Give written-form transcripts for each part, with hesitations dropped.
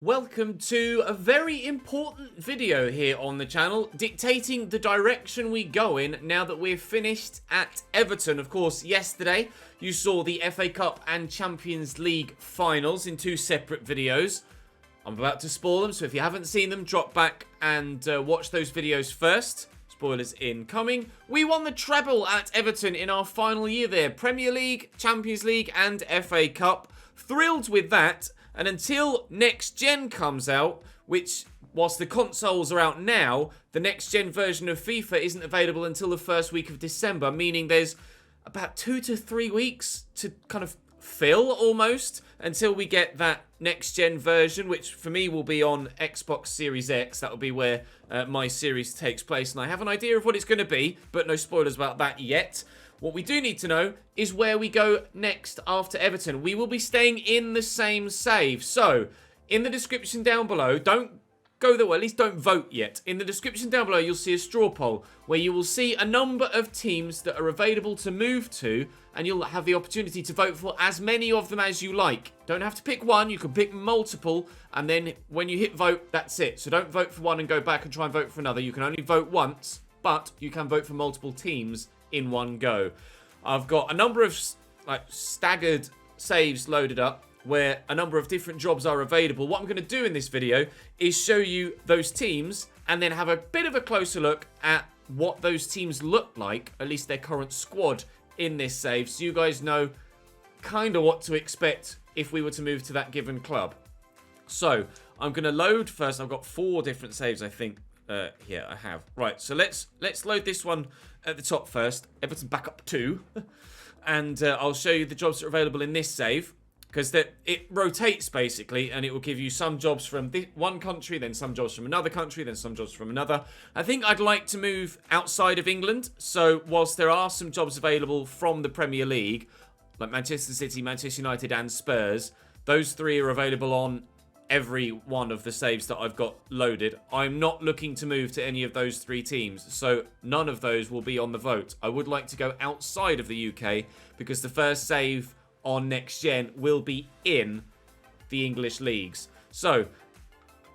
Welcome to a very important video here on the channel, dictating the direction we go in now that we're finished at Everton. Of course, yesterday you saw the FA Cup and Champions League finals in two separate videos. I'm about to spoil them, so if you haven't seen them, drop back and watch those videos first. Spoilers incoming. We won the treble at Everton in our final year there. Premier League, Champions League and FA Cup. Thrilled with that. And until next gen comes out, which, whilst the consoles are out now, the next gen version of FIFA isn't available until the first week of December, meaning there's about 2 to 3 weeks to kind of fill almost until we get that next gen version, which for me will be on Xbox Series X. That will be where my series takes place, and I have an idea of what it's going to be, but no spoilers about that yet. What we do need to know is where we go next after Everton. We will be staying in the same save. So, in the description down below, don't go there, well, at least don't vote yet. In the description down below, you'll see a straw poll where you will see a number of teams that are available to move to, and you'll have the opportunity to vote for as many of them as you like. Don't have to pick one, you can pick multiple, and then when you hit vote, that's it. So don't vote for one and go back and try and vote for another. You can only vote once, but you can vote for multiple teams in one go. I've got a number of staggered saves loaded up where a number of different jobs are available. What I'm going to do in this video is show you those teams and then have a bit of a closer look at what those teams look like, at least their current squad in this save, so you guys know kind of what to expect if we were to move to that given club. So I'm going to load first. I've got 4 different saves, I think. Here I have. Right, so let's load this one at the top first. Everton back up 2. And I'll show you the jobs that are available in this save. Because it rotates, basically, and it will give you some jobs from one country, then some jobs from another country, then some jobs from another. I think I'd like to move outside of England. So whilst there are some jobs available from the Premier League, like Manchester City, Manchester United and Spurs, those 3 are available on every one of the saves that I've got loaded. I'm not looking to move to any of those 3 teams, so none of those will be on the vote. I would like to go outside of the UK because the first save on next gen will be in the English leagues. So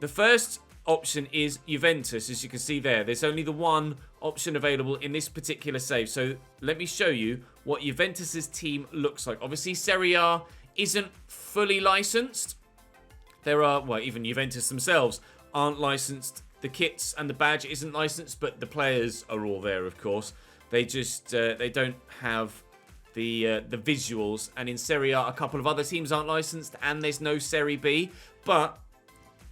the first option is Juventus, as you can see there. There's only the one option available in this particular save, so let me show you what Juventus's team looks like. Obviously Serie A isn't fully licensed. There are, well, even Juventus themselves aren't licensed. The kits and the badge isn't licensed, but the players are all there, of course. They just, they don't have the visuals. And in Serie A, a couple of other teams aren't licensed, and there's no Serie B. But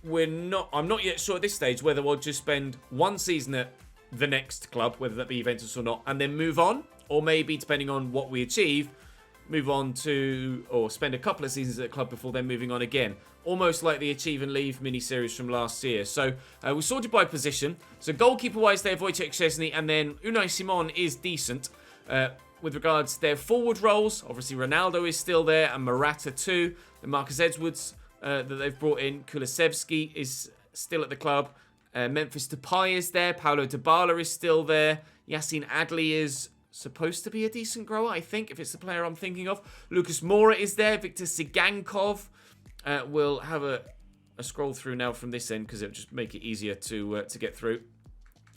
I'm not yet sure at this stage whether we'll just spend one season at the next club, whether that be Juventus or not, and then move on. Or maybe, depending on what we achieve, move on to, or spend a couple of seasons at a club before then moving on again. Almost like the Achieve and Leave mini-series from last year. So we sorted by position. So goalkeeper-wise, they have Wojciech Szczesny, and then Unai Simon is decent. With regards to their forward roles, obviously Ronaldo is still there, and Morata too. The Marcus Edwards that they've brought in, Kulusevski is still at the club. Memphis Depay is there. Paulo Dybala is still there. Yacine Adli is supposed to be a decent grower, I think, if it's the player I'm thinking of. Lucas Moura is there. Viktor Sigankov. We'll have a scroll through now from this end because it'll just make it easier to get through.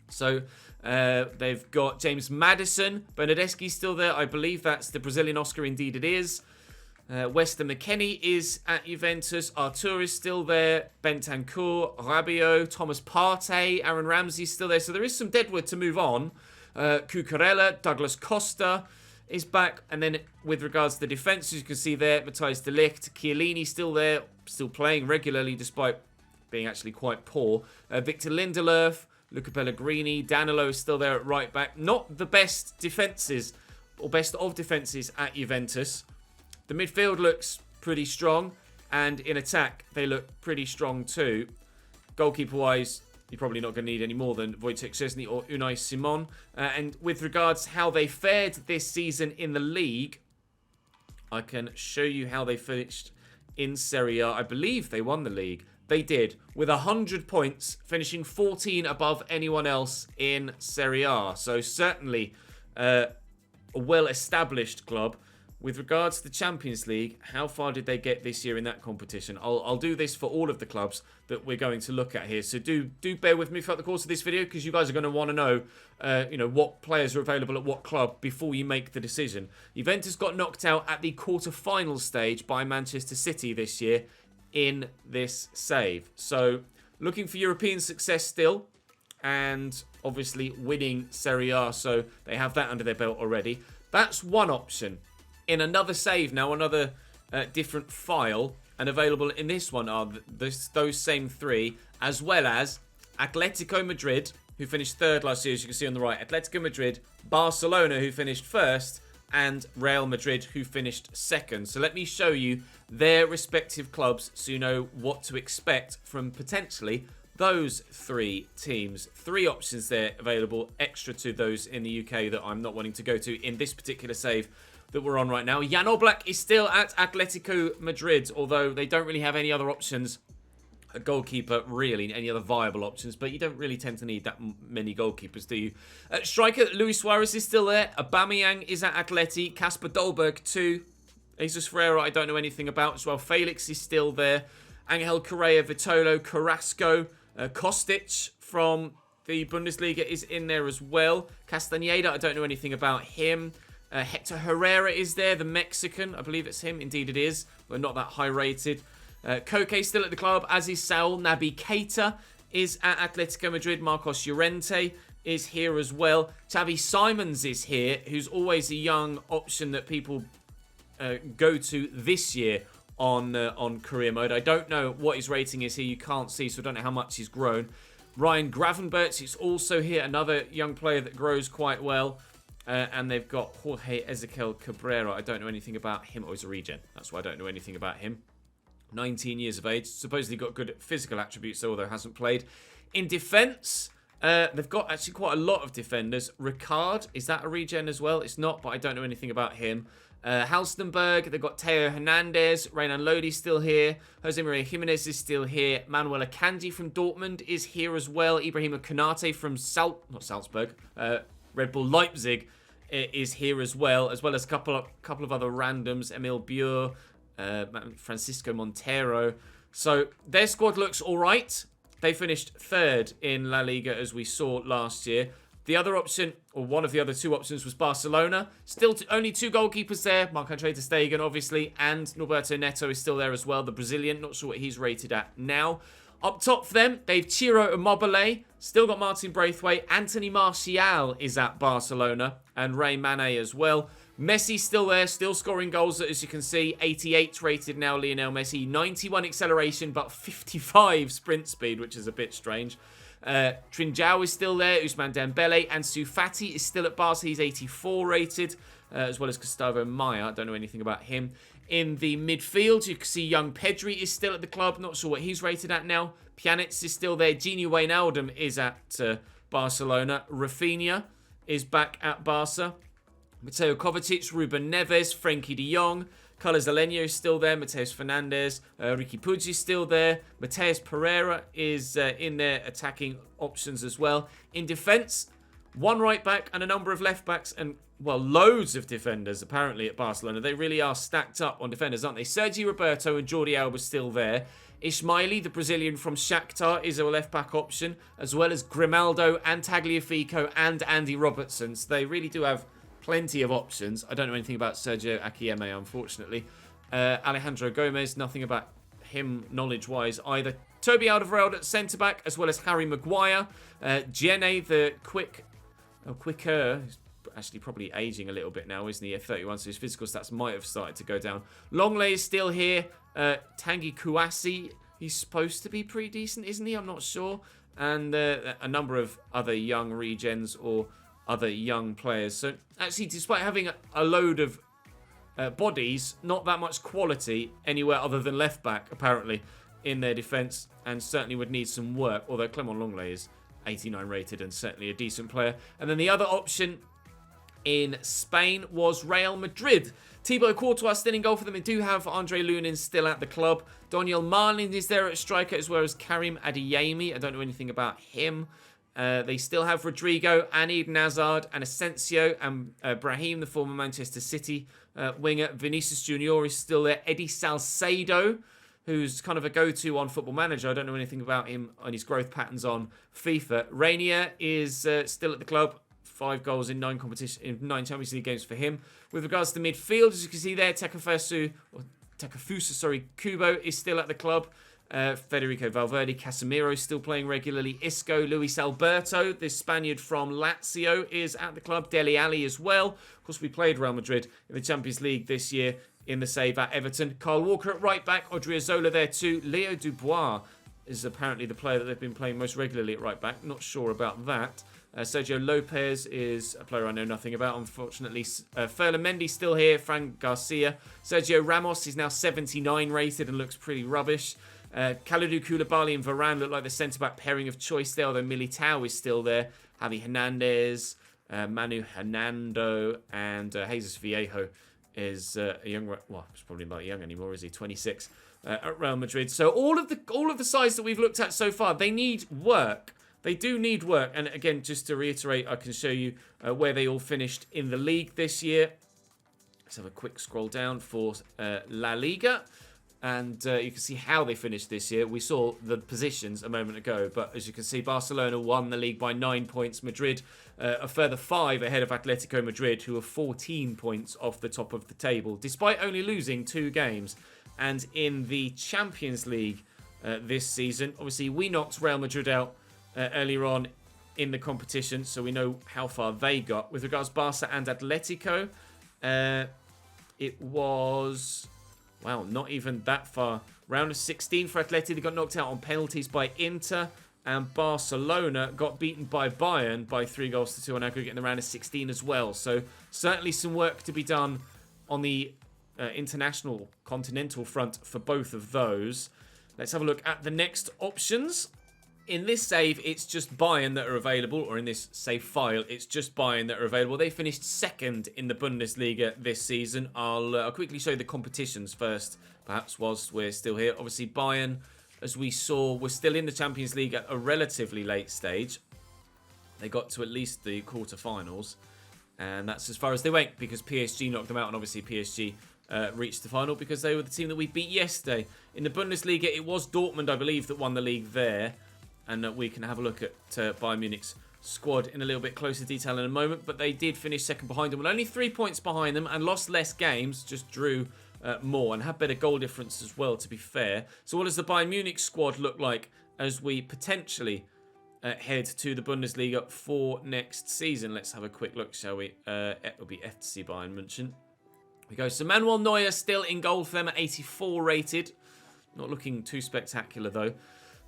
So they've got James Maddison. Bernardeschi's still there. I believe that's the Brazilian Oscar. Indeed it is. Weston McKennie is at Juventus. Artur is still there. Bentancur, Rabiot, Thomas Partey, Aaron Ramsey's still there. So there is some deadwood to move on. Cucurella, Douglas Costa is back. And then with regards to the defence, as you can see there, Matthijs de Ligt, Chiellini still there, still playing regularly despite being actually quite poor. Victor Lindelöf, Luca Pellegrini, Danilo is still there at right back. Not the best defences, or best of defences at Juventus. The midfield looks pretty strong, and in attack, they look pretty strong too. Goalkeeper-wise, you're probably not going to need any more than Wojciech Szczesny or Unai Simon. And with regards to how they fared this season in the league, I can show you how they finished in Serie A. I believe they won the league. They did, with 100 points, finishing 14 above anyone else in Serie A. So certainly a well-established club. with regards to the Champions League, how far did they get this year in that competition? I'll do this for all of the clubs that we're going to look at here. So do bear with me throughout the course of this video, because you guys are going to want to know, what players are available at what club before you make the decision. Juventus got knocked out at the quarter-final stage by Manchester City this year in this save. So looking for European success still, and obviously winning Serie A. So they have that under their belt already. That's one option. In another save now, another different file, and available in this one are those same three, as well as Atletico Madrid, who finished third last year, as you can see on the right. Atletico Madrid, Barcelona, who finished first, and Real Madrid, who finished second. So let me show you their respective clubs so you know what to expect from potentially those three teams. Three options there available, extra to those in the UK that I'm not wanting to go to in this particular save that we're on right now. Jan Oblak is still at Atletico Madrid, although they don't really have any other options. A goalkeeper, really, any other viable options, but you don't really tend to need that many goalkeepers, do you? Striker, Luis Suarez is still there. Aubameyang is at Atleti. Kasper Dolberg too. Jesus Ferreira, I don't know anything about as well. Felix is still there. Angel Correa, Vitolo, Carrasco, Kostic from the Bundesliga is in there as well. Castañeda, I don't know anything about him. Hector Herrera is there, the Mexican. I believe it's him. Indeed it is, but not that high rated. Koke still at the club, as is Saul. Naby Keita is at Atletico Madrid. Marcos Llorente is here as well. Xavi Simons is here, who's always a young option that people go to this year on career mode. I don't know what his rating is here. You can't see, so I don't know how much he's grown. Ryan Gravenberch is also here, another young player that grows quite well. And they've got Jorge Ezequiel Cabrera. I don't know anything about him. Oh, he's a regen. That's why I don't know anything about him. 19 years of age. Supposedly got good physical attributes, although hasn't played. In defence, they've got actually quite a lot of defenders. Ricard, is that a regen as well? It's not, but I don't know anything about him. Halstenberg, they've got Teo Hernandez. Renan Lodi's still here. Jose Maria Jimenez is still here. Manuel Akanji from Dortmund is here as well. Ibrahima Konate from Red Bull Leipzig is here as well as a couple of other randoms. Emil Bure, Francisco Montero. So their squad looks all right. They finished third in La Liga, as we saw last year. The other option, or one of the other two options, was Barcelona. Still only two goalkeepers there. Marc-Andre ter Stegen, obviously, and Norberto Neto is still there as well, the Brazilian. Not sure what he's rated at now. Up top for them, they've Ciro Immobile. Still got Martin Braithwaite. Anthony Martial is at Barcelona. And Ray Mané as well. Messi still there, still scoring goals, as you can see. 88 rated now, Lionel Messi. 91 acceleration, but 55 sprint speed, which is a bit strange. Trinjao is still there. Ousmane Dembele. And Sufati is still at Barca. He's 84 rated, as well as Gustavo Maya. I don't know anything about him. In the midfield, you can see young Pedri is still at the club. Not sure what he's rated at now. Pjanic is still there. Gini Wijnaldum is at Barcelona. Rafinha is back at Barca. Mateo Kovacic, Ruben Neves, Frenkie de Jong. Carlos Alenio is still there. Mateus Fernandes. Ricky Puig is still there. Mateus Pereira is in their attacking options as well. In defence, one right back and a number of left backs and, well, loads of defenders apparently at Barcelona. They really are stacked up on defenders, aren't they? Sergi Roberto and Jordi Alba still there. Ismaili, the Brazilian from Shakhtar, is a left back option, as well as Grimaldo and Tagliafico and Andy Robertson. So they really do have plenty of options. I don't know anything about Sergio Akieme, unfortunately. Alejandro Gomez, nothing about him knowledge-wise either. Toby Alderweireld at centre-back, as well as Harry Maguire. Jene, the quicker, he's actually probably aging a little bit now, isn't he? At 31, so his physical stats might have started to go down. Longley is still here. Tanguy Kouassi, he's supposed to be pretty decent, isn't he? I'm not sure. And a number of other young regens or other young players. So actually, despite having a load of bodies, not that much quality anywhere other than left back, apparently, in their defence, and certainly would need some work, although Clement Longley is 89 rated and certainly a decent player. And then the other option in Spain was Real Madrid. Thibaut Courtois still in goal for them. They do have Andre Lunin still at the club. Daniel Marlin is there at striker, as well as Karim Adeyemi. I don't know anything about him. They still have Rodrigo and Eden Hazard and Asensio and Brahim, the former Manchester City winger. Vinicius Junior is still there. Eddie Salcedo, who's kind of a go-to on Football Manager. I don't know anything about him on his growth patterns on FIFA. Rainier is still at the club. 5 goals in 9 Champions League games for him. With regards to midfield, as you can see there, Takefusa, Kubo is still at the club. Federico Valverde, Casemiro still playing regularly. Isco, Luis Alberto, this Spaniard from Lazio, is at the club. Dele Alli as well. Of course, we played Real Madrid in the Champions League this year in the save at Everton. Kyle Walker at right back. Odriozola there too. Leo Dubois is apparently the player that they've been playing most regularly at right back. Not sure about that. Sergio Lopez is a player I know nothing about, unfortunately. Ferland Mendy still here. Fran Garcia. Sergio Ramos is now 79 rated and looks pretty rubbish. Kalidou Koulibaly and Varane look like the centre-back pairing of choice there, although Militao is still there. Javi Hernandez, Manu Hernando, and Jesus Viejo is a young... Well, he's probably not young anymore, is he? 26 at Real Madrid. So all of the sides that we've looked at so far, they need work. They do need work. And again, just to reiterate, I can show you where they all finished in the league this year. Let's have a quick scroll down for La Liga. And you can see how they finished this year. We saw the positions a moment ago. But as you can see, Barcelona won the league by 9 points. Madrid, a further 5 ahead of Atletico Madrid, who are 14 points off the top of the table, despite only losing 2 games. And in the Champions League this season, obviously, we knocked Real Madrid out earlier on in the competition, so we know how far they got. With regards to Barca and Atletico, it was, wow, not even that far. Round of 16 for Atleti. They got knocked out on penalties by Inter, and Barcelona got beaten by Bayern by 3-2 on aggregate in the round of 16 as well. So certainly some work to be done on the international continental front for both of those. Let's have a look at the next options. In this save, it's just Bayern that are available, or in this save file, it's just Bayern that are available. They finished 2nd in the Bundesliga this season. I'll quickly show you the competitions first, perhaps whilst we're still here. Obviously, Bayern, as we saw, were still in the Champions League at a relatively late stage. They got to at least the quarterfinals, and that's as far as they went because PSG knocked them out, and obviously PSG reached the final because they were the team that we beat yesterday. In the Bundesliga, it was Dortmund, I believe, that won the league there. And we can have a look at Bayern Munich's squad in a little bit closer detail in a moment. But they did finish 2nd behind them, with only 3 points behind them, and lost less games, just drew more, and had better goal difference as well, to be fair. So what does the Bayern Munich squad look like as we potentially head to the Bundesliga for next season? Let's have a quick look, shall we? It will be FC Bayern München. We go. So Manuel Neuer still in goal for them at 84 rated. Not looking too spectacular, though.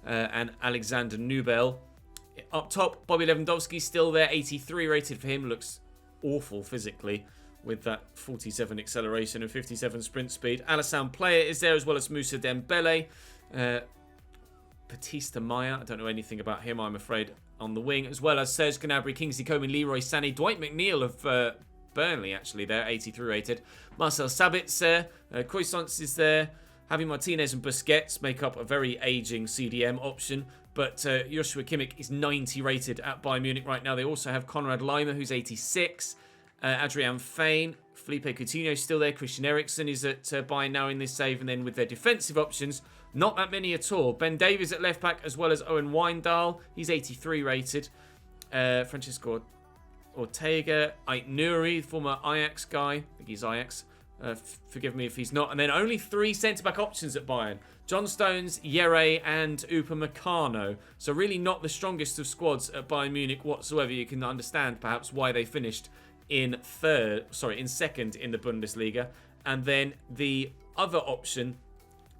And Alexander Nubel. Up top, Bobby Lewandowski still there, 83 rated for him. Looks awful physically with that 47 acceleration and 57 sprint speed. Alassane Player is there, as well as Moussa Dembele. Batista Maya, I don't know anything about him, I'm afraid, on the wing. As well as Serge Gnabry, Kingsley Coman, Leroy Sané, Dwight McNeil of Burnley, actually, there, 83 rated. Marcel Sabitzer, Croissants is there. Javi Martinez and Busquets make up a very aging CDM option. But Joshua Kimmich is 90 rated at Bayern Munich right now. They also have Konrad Laimer, who's 86. Adrian Fein. Felipe Coutinho is still there. Christian Eriksen is at Bayern now in this save. And then with their defensive options, not that many at all. Ben Davies at left back, as well as Owen Wijndal. He's 83 rated. Francisco Ortega. Ait Nouri, former Ajax guy. I think he's Ajax. Forgive me if he's not. And then only 3 centre-back options at Bayern. John Stones, Yere, and Upamecano. So really not the strongest of squads at Bayern Munich whatsoever. You can understand perhaps why they finished in 2nd in the Bundesliga. And then the other option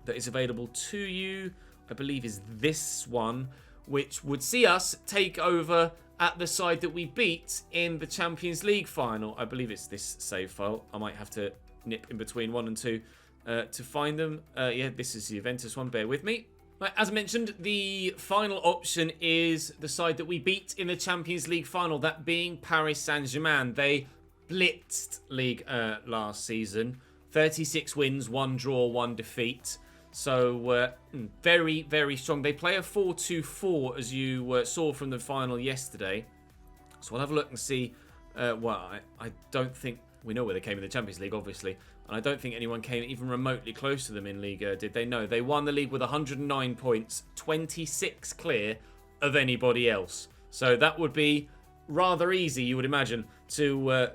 that is available to you, I believe, is this one, which would see us take over at the side that we beat in the Champions League final. I believe it's this save file. I might have to nip in between 1 and 2 to find them. Yeah, this is the Juventus one. Bear with me. Right, as mentioned, the final option is the side that we beat in the Champions League final, that being Paris Saint-Germain. They blitzed Ligue 1 last season. 36 wins, 1 draw, 1 defeat. So, very, very strong. They play a 4-2-4, as you saw from the final yesterday. So we'll have a look and see. Well, I don't think we know where they came in the Champions League, obviously. And I don't think anyone came even remotely close to them in Liga, did they? No, they won the league with 109 points, 26 clear of anybody else. So that would be rather easy, you would imagine, to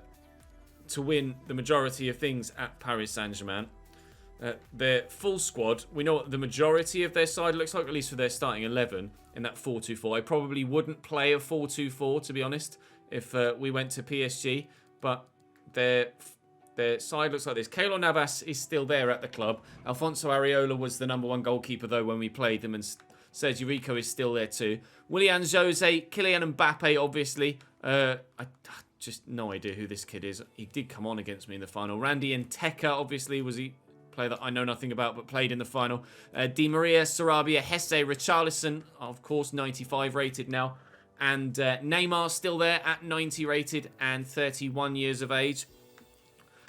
win the majority of things at Paris Saint-Germain. Their full squad, we know what the majority of their side looks like, at least for their starting 11 in that 4-2-4. I probably wouldn't play a 4-2-4, to be honest, if we went to PSG, but their side looks like this. Keylor Navas is still there at the club. Alfonso Areola was the #1 goalkeeper, though, when we played them, and Sergio Rico is still there too. Willian Jose, Kylian Mbappe, obviously. I just no idea who this kid is. He did come on against me in the final. Randy Nteka, obviously, was he player that I know nothing about, but played in the final. Di Maria, Sarabia, Hesse, Richarlison, of course, 95 rated now. And Neymar still there at 90 rated and 31 years of age.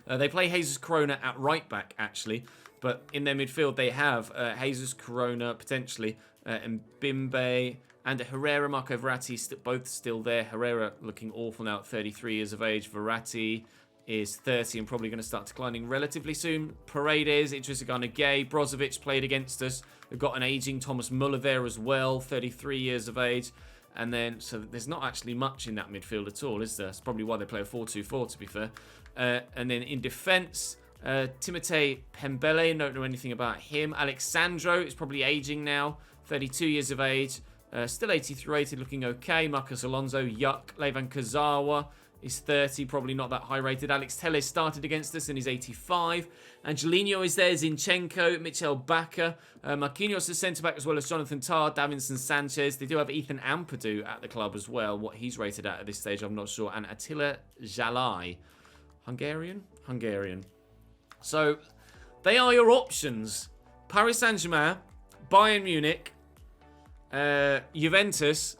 They play Jesus Corona at right back, actually. But in their midfield, they have Jesus Corona, potentially, and Mbimbe and Herrera, Marco Verratti, both still there. Herrera looking awful now at 33 years of age. Verratti is 30 and probably going to start declining relatively soon. Paredes, Idrissa Gana Gueye, Brozovic played against us. We've got an aging Thomas Muller there as well, 33 years of age. And then, so there's not actually much in that midfield at all, is there? That's probably why they play a 4-2-4, to be fair. And then in defence, Timothée Pembele, don't know anything about him. Alexandro is probably aging now, 32 years of age. Still 83 rated, looking okay. Marcos Alonso, yuck. Levan Kazawa is 30, probably not that high rated. Alex Telles started against us and he's 85. Angelino is there, Zinchenko, Mitchell Bakker, Marquinhos is centre-back as well as Jonathan Tah, Davinson Sanchez. They do have Ethan Ampadu at the club as well. What he's rated at this stage, I'm not sure. And Attila Jalai. Hungarian. So, they are your options. Paris Saint-Germain, Bayern Munich, Juventus,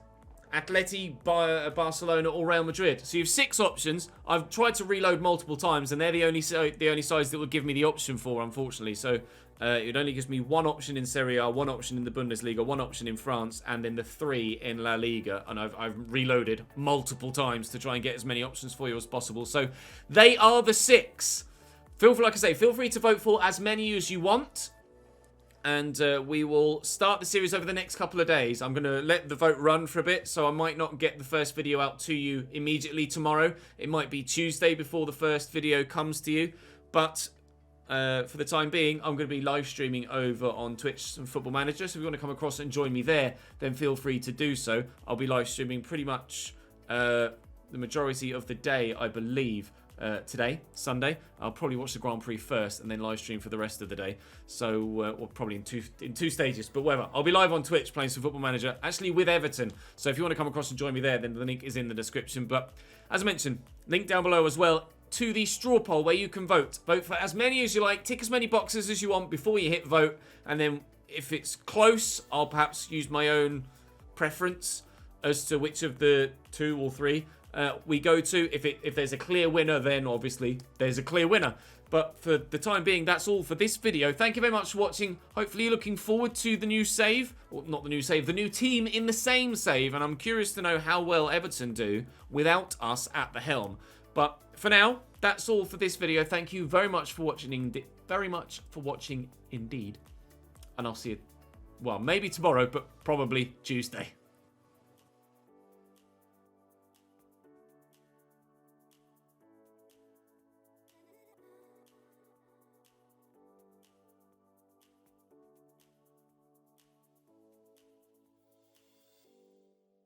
Atletico, Barcelona, or Real Madrid. So you have 6 options. I've tried to reload multiple times, and they're the only sides that would give me the option for, unfortunately. So it only gives me 1 option in Serie A, 1 option in the Bundesliga, 1 option in France, and then the 3 in La Liga. And I've reloaded multiple times to try and get as many options for you as possible. So they are the 6. Like I say, feel free to vote for as many as you want. And we will start the series over the next couple of days. I'm going to let the vote run for a bit, so I might not get the first video out to you immediately tomorrow. It might be Tuesday before the first video comes to you. But for the time being, I'm going to be live streaming over on Twitch and Football Manager. So if you want to come across and join me there, then feel free to do so. I'll be live streaming pretty much the majority of the day, I believe. Today, Sunday. I'll probably watch the Grand Prix first and then live stream for the rest of the day. So, or probably in two stages, but whatever. I'll be live on Twitch playing some Football Manager, actually with Everton. So if you want to come across and join me there, then the link is in the description. But as I mentioned, link down below as well to the straw poll where you can vote. Vote for as many as you like, tick as many boxes as you want before you hit vote. And then if it's close, I'll perhaps use my own preference as to which of the 2 or 3 we go to. If there's a clear winner, then obviously there's a clear winner. But for the time being, that's all for this video. Thank you very much for watching. Hopefully you're looking forward to the new save. Well, not the new save, the new team in the same save. And I'm curious to know how well Everton do without us at the helm. But for now, that's all for this video. Thank you very much for watching. Indeed. And I'll see you, well, maybe tomorrow, but probably Tuesday.